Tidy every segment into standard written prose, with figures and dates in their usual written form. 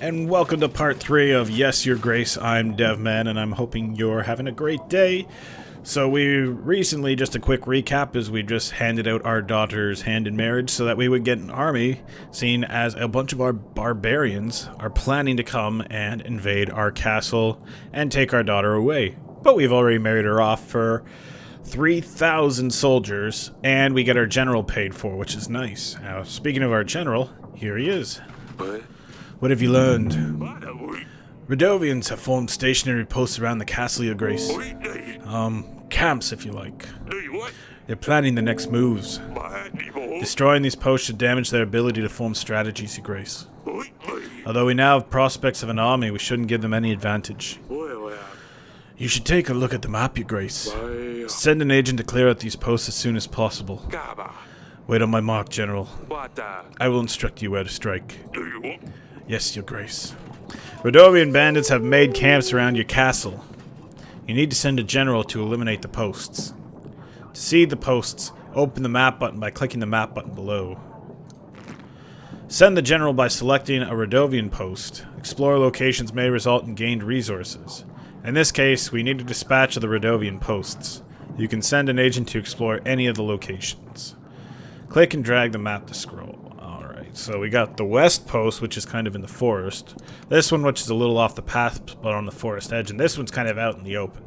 And welcome to part 3 of Yes, Your Grace. I'm DevMan, and I'm hoping you're having a great day. So we recently, just a quick recap, is we just handed out our daughter's hand in marriage so that we would get an army, seeing as a bunch of our barbarians are planning to come and invade our castle and take our daughter away. But we've already married her off for 3,000 soldiers, and we get our general paid for, which is nice. Now, speaking of our general, here he is. What have you learned? Radovians have formed stationary posts around the castle, Your Grace. Camps, if you like. They're planning the next moves. Destroying these posts should damage their ability to form strategies, Your Grace. Although we now have prospects of an army, we shouldn't give them any advantage. You should take a look at the map, Your Grace. Send an agent to clear out these posts as soon as possible. Wait on my mark, General. I will instruct you where to strike. Yes, Your Grace. Radovian bandits have made camps around your castle. You need to send a general to eliminate the posts. To see the posts, open the map button by clicking the map button below. Send the general by selecting a Radovian post. Explore locations may result in gained resources. In this case, we need to dispatch of the Radovian posts. You can send an agent to explore any of the locations. Click and drag the map to scroll. Alright, so we got the west post, which is kind of in the forest. This one, which is a little off the path, but on the forest edge. And this one's kind of out in the open.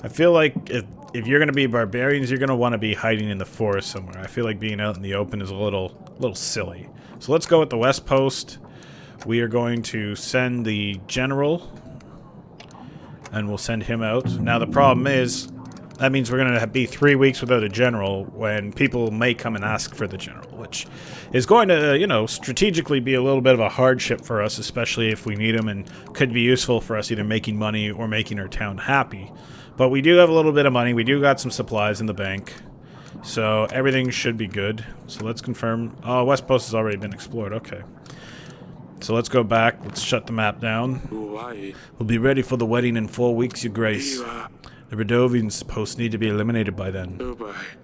I feel like if you're going to be barbarians, you're going to want to be hiding in the forest somewhere. I feel like being out in the open is a little silly. So let's go with the west post. We are going to send the general, and we'll send him out. Now the problem is, that means we're going to be 3 weeks without a general when people may come and ask for the general, which is going to, strategically be a little bit of a hardship for us, especially if we need him, and could be useful for us either making money or making our town happy. But we do have a little bit of money. We do got some supplies in the bank, so everything should be good. So let's confirm. Oh, West Post has already been explored. Okay. So let's go back. Let's shut the map down. We'll be ready for the wedding in 4 weeks, Your Grace. The Radovians posts need to be eliminated by then.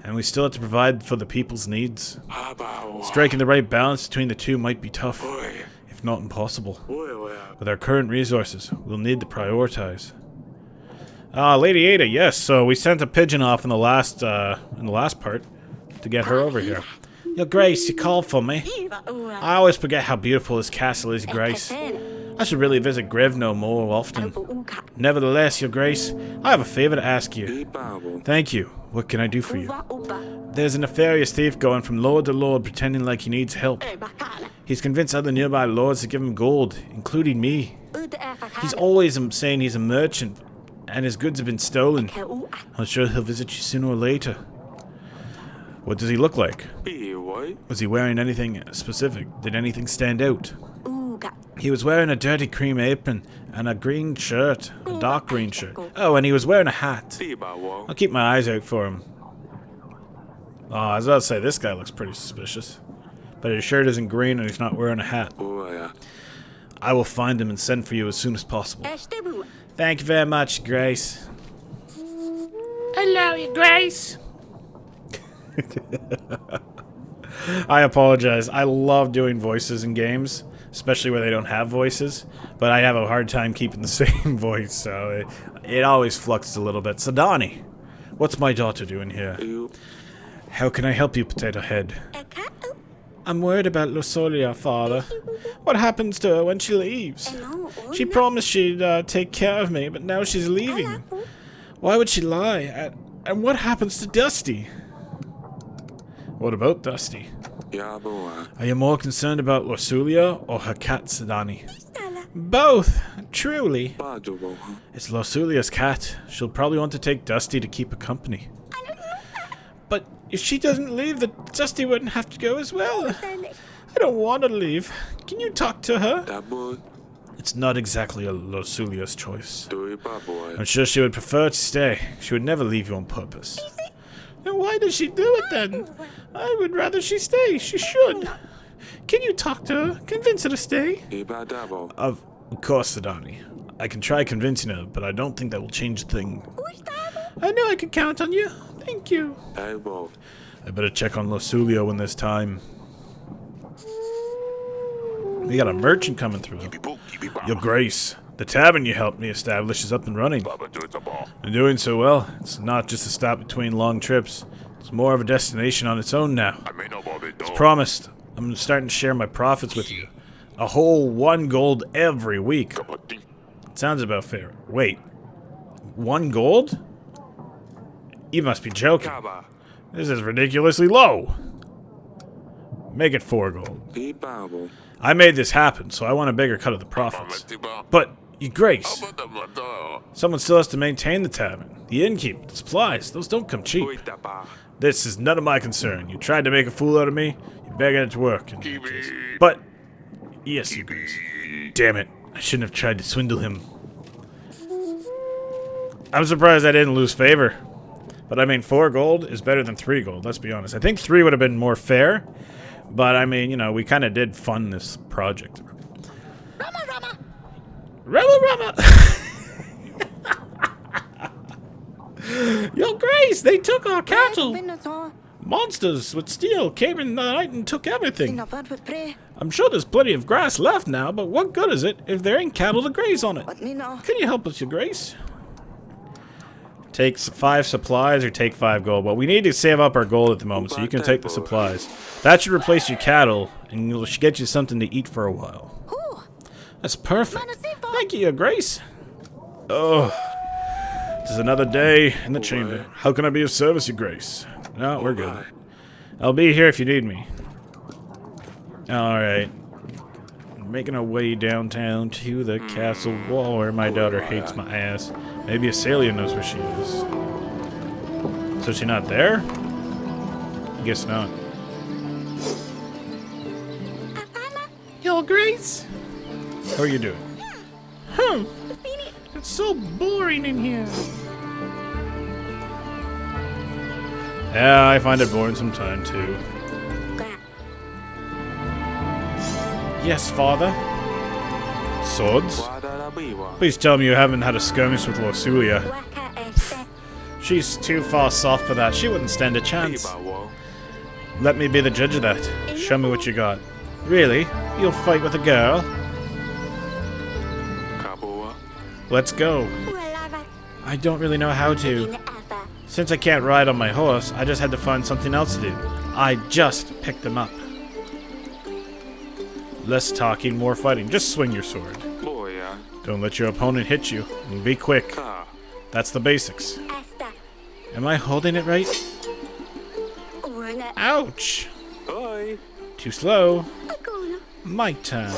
And we still have to provide for the people's needs. Striking the right balance between the two might be tough, if not impossible. With our current resources, we'll need to prioritize. Lady Ada, yes, so we sent a pigeon off in the last part to get her over here. Your Grace, you called for me. I always forget how beautiful this castle is, Grace. I should really visit Grevno more often. Nevertheless, Your Grace, I have a favor to ask you. Thank you. What can I do for you? There's a nefarious thief going from lord to lord pretending like he needs help. He's convinced other nearby lords to give him gold, including me. He's always saying he's a merchant, and his goods have been stolen. I'm sure he'll visit you sooner or later. What does he look like? Was he wearing anything specific? Did anything stand out? He was wearing a dirty cream apron and a green shirt, a dark green shirt. Oh, and he was wearing a hat. I'll keep my eyes out for him. Oh, I was about to say, this guy looks pretty suspicious. But his shirt isn't green and he's not wearing a hat. I will find him and send for you as soon as possible. Thank you very much, Grace. Hello, Your Grace. I apologize. I love doing voices in games, especially where they don't have voices, but I have a hard time keeping the same voice, so it always fluxes a little bit. So Donnie, what's my daughter doing here? How can I help you, Potato Head? I'm worried about Lusolia, Father. What happens to her when she leaves? She promised she'd take care of me, but now she's leaving. Why would she lie? And what happens to Dusty? What about Dusty? Are you more concerned about Lusolia or her cat, Sadani? Both, truly. It's Lusulia's cat. She'll probably want to take Dusty to keep her company. But if she doesn't leave, then Dusty wouldn't have to go as well. I don't want to leave. Can you talk to her? It's not exactly a Lusulia's choice. I'm sure she would prefer to stay. She would never leave you on purpose. Then why does she do it then? I would rather she stay. She should. Can you talk to her? Convince her to stay? Of course, Sadani. I can try convincing her, but I don't think that will change a thing. I know I can count on you. Thank you. I better check on Lusulia when there's time. We got a merchant coming through. Your Grace, the tavern you helped me establish is up and running. And doing so well. It's not just a stop between long trips. It's more of a destination on its own now. As promised, I'm starting to share my profits with you. A whole 1 gold every week. Sounds about fair. Wait. 1 gold? You must be joking. This is ridiculously low. Make it 4 gold. I made this happen, so I want a bigger cut of the profits. But, Your Grace, someone still has to maintain the tavern. The innkeep, the supplies, those don't come cheap. This is none of my concern. You tried to make a fool out of me, you better get it to work. But, yes, Your Grace. Damn it, I shouldn't have tried to swindle him. I'm surprised I didn't lose favor. But I mean, 4 gold is better than 3 gold, let's be honest. I think 3 would have been more fair. But I mean, you know, we kind of did fund this project. Rama! Rama! Your Grace, they took our cattle! Monsters with steel came in the night and took everything. I'm sure there's plenty of grass left now, but what good is it if there ain't cattle to graze on it? Can you help us, Your Grace? Take 5 supplies or take 5 gold. Well, we need to save up our gold at the moment, so you can take the supplies. That should replace your cattle, and it'll get you something to eat for a while. That's perfect. Thank you, Your Grace. Oh, this is another day in the chamber. How can I be of service, Your Grace? No, we're good. I'll be here if you need me. Alright. Making our way downtown to the castle wall where my daughter hates my ass. Maybe Asalia knows where she is. So she's not there? Guess not. Your Grace? How are you doing? It's so boring in here. Yeah, I find it boring sometimes too. Yes, father. Swords? Please tell me you haven't had a skirmish with Lorsulia. She's too far soft for that. She wouldn't stand a chance. Let me be the judge of that. Show me what you got. Really? You'll fight with a girl? Let's go. I don't really know how to. Since I can't ride on my horse, I just had to find something else to do. I just picked them up. Less talking, more fighting. Just swing your sword. Don't let your opponent hit you. And be quick. That's the basics. Am I holding it right? Ouch! Too slow. My turn.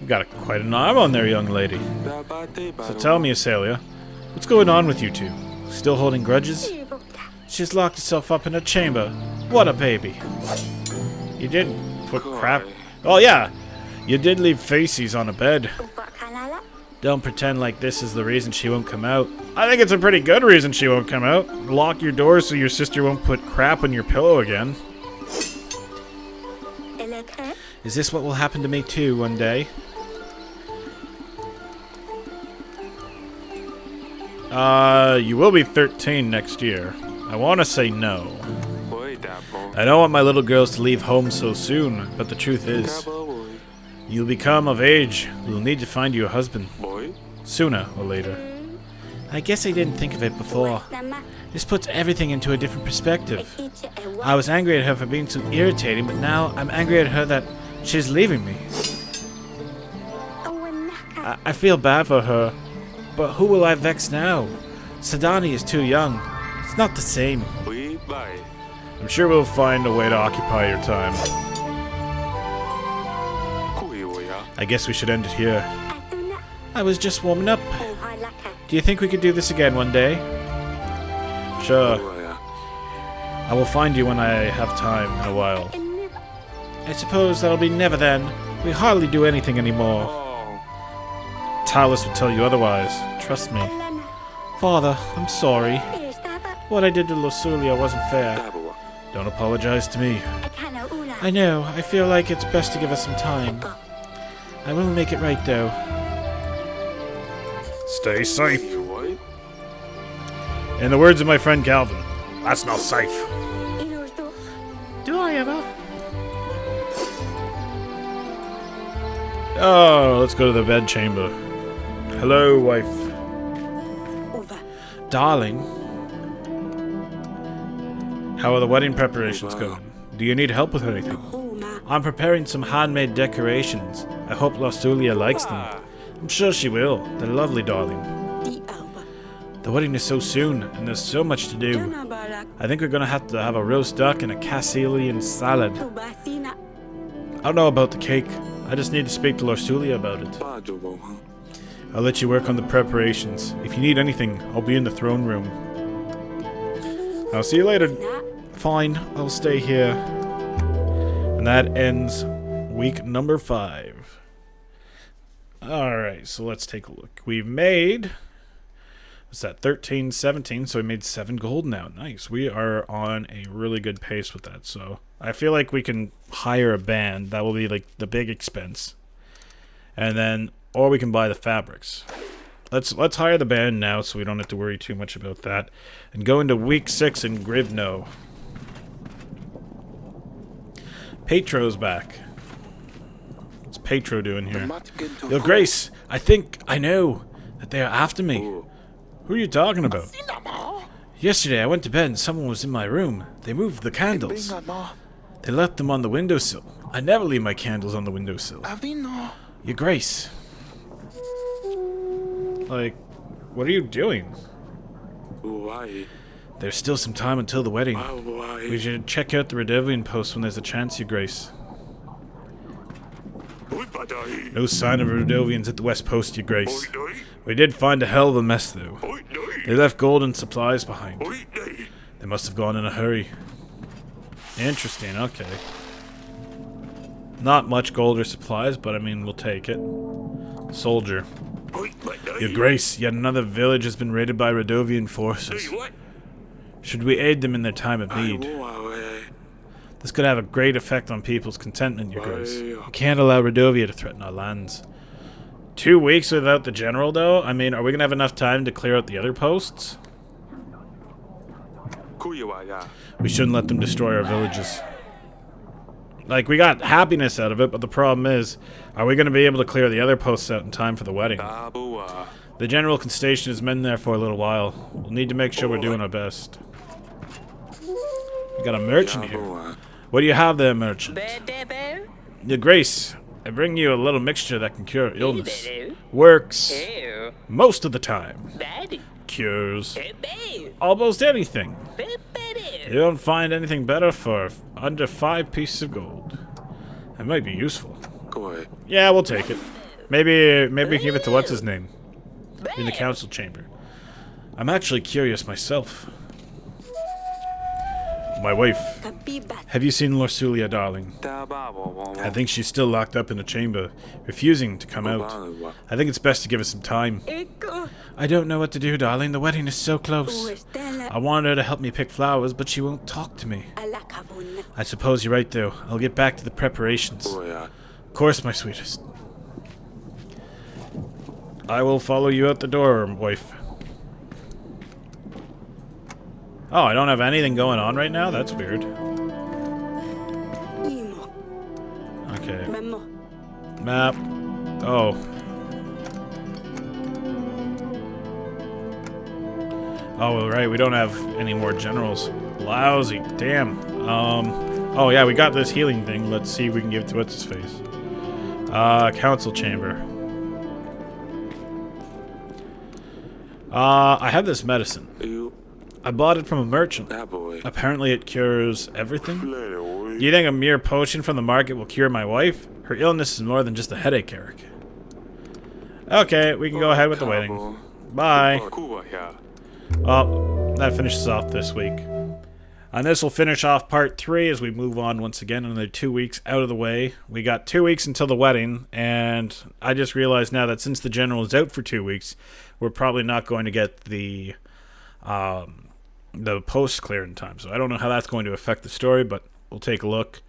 You've got quite an arm on there, young lady. So tell me, Asalia, what's going on with you two? Still holding grudges? She's locked herself up in a chamber. What a baby. You did put crap... Oh, yeah. You did leave faces on a bed. Don't pretend like this is the reason she won't come out. I think it's a pretty good reason she won't come out. Lock your doors so your sister won't put crap on your pillow again. Is this what will happen to me too one day? You will be 13 next year. I want to say no. I don't want my little girls to leave home so soon, but the truth is, you'll become of age. We'll need to find you a husband. Sooner or later. I guess I didn't think of it before. This puts everything into a different perspective. I was angry at her for being so irritating, but now I'm angry at her that she's leaving me. I feel bad for her, but who will I vex now? Sadani is too young. It's not the same. I'm sure we'll find a way to occupy your time. I guess we should end it here. I was just warming up. Do you think we could do this again one day? Sure. I will find you when I have time in a while. I suppose that'll be never then. We hardly do anything anymore. Talus would tell you otherwise. Trust me. Father, I'm sorry. What I did to Lorsulia wasn't fair. Don't apologize to me. I know. I feel like it's best to give us some time. I will make it right, though. Stay safe. In the words of my friend Calvin, that's not safe. Do I ever? Oh, let's go to the bed chamber. Hello, wife. Over. Darling. How are the wedding preparations going? Do you need help with anything? Homa. I'm preparing some handmade decorations. I hope Lostulia likes them. I'm sure she will. They're lovely, darling. Di over. The wedding is so soon, and there's so much to do. Jana balak. I think we're gonna have to have a roast duck and a Castilian salad. Tubasina. I don't know about the cake. I just need to speak to Lorsulia about it. I'll let you work on the preparations. If you need anything, I'll be in the throne room. I'll see you later. Na. Fine, I'll stay here. And that ends week number 5. Alright, so let's take a look. We've made... what's that? 13, 17, so we made 7 gold now. Nice. We are on a really good pace with that, so... I feel like we can hire a band. That will be like the big expense. And then... or we can buy the fabrics. Let's hire the band now so we don't have to worry too much about that. And go into week 6 in Grivno. Petro's back. What's Petro doing here? Yo, Grace, I think I know that they are after me. Who are you talking about? Yesterday I went to bed and someone was in my room. They moved the candles. They left them on the windowsill. I never leave my candles on the windowsill. Your Grace. Like, what are you doing? There's still some time until the wedding. We should check out the Radovian post when there's a chance, Your Grace. No sign of Radovians at the West Post, Your Grace. We did find a hell of a mess, though. They left gold and supplies behind. They must have gone in a hurry. Interesting, okay. Not much gold or supplies, but I mean, we'll take it. Soldier. Your Grace, yet another village has been raided by Radovian forces. Should we aid them in their time of need? This could have a great effect on people's contentment, Your Grace. We can't allow Radovia to threaten our lands. 2 weeks without the general, though? I mean, are we going to have enough time to clear out the other posts? We shouldn't let them destroy our villages. Like, we got happiness out of it, but the problem is, are we going to be able to clear the other posts out in time for the wedding? The general can station his men there for a little while. We'll need to make sure we're doing our best. We got a merchant here. What do you have there, merchant? Your Grace, I bring you a little mixture that can cure illness. Works most of the time. Cures almost anything. You don't find anything better for under 5 pieces of gold. That might be useful. Yeah, we'll take it. Maybe we can give it to what's his name in the council chamber. I'm actually curious myself. My wife. Have you seen Lorsulia, darling? I think she's still locked up in a chamber, refusing to come out. I think it's best to give her some time. I don't know what to do, darling. The wedding is so close. I wanted her to help me pick flowers, but she won't talk to me. I suppose you're right, though. I'll get back to the preparations. Of course, my sweetest. I will follow you out the door, wife. Oh, I don't have anything going on right now? That's weird. Okay. Map. Oh. Oh, right, we don't have any more generals. Lousy, damn. Oh yeah, we got this healing thing. Let's see if we can give it to what's-his-face. Council chamber. I have this medicine. I bought it from a merchant. Apparently it cures everything. Do you think a mere potion from the market will cure my wife? Her illness is more than just a headache, Eric. Okay, we can go ahead with the wedding. Bye. Well, that finishes off this week. And this will finish off part 3 as we move on once again. Another 2 weeks out of the way. We got 2 weeks until the wedding, and I just realized now that since the general is out for 2 weeks, we're probably not going to get the post cleared in time. So I don't know how that's going to affect the story, but we'll take a look.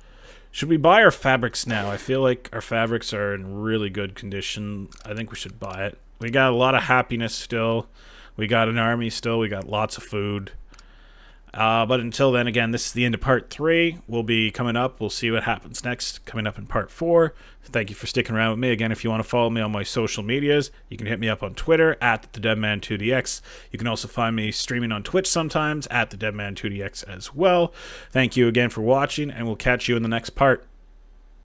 Should we buy our fabrics now? I feel like our fabrics are in really good condition. I think we should buy it. We got a lot of happiness still. We got an army still. We got lots of food. But until then, again, this is the end of part 3. We'll be coming up. We'll see what happens next, coming up in part 4. Thank you for sticking around with me. Again, if you want to follow me on my social medias, you can hit me up on Twitter at TheDeadman2DX. You can also find me streaming on Twitch sometimes at TheDeadman2DX as well. Thank you again for watching, and we'll catch you in the next part.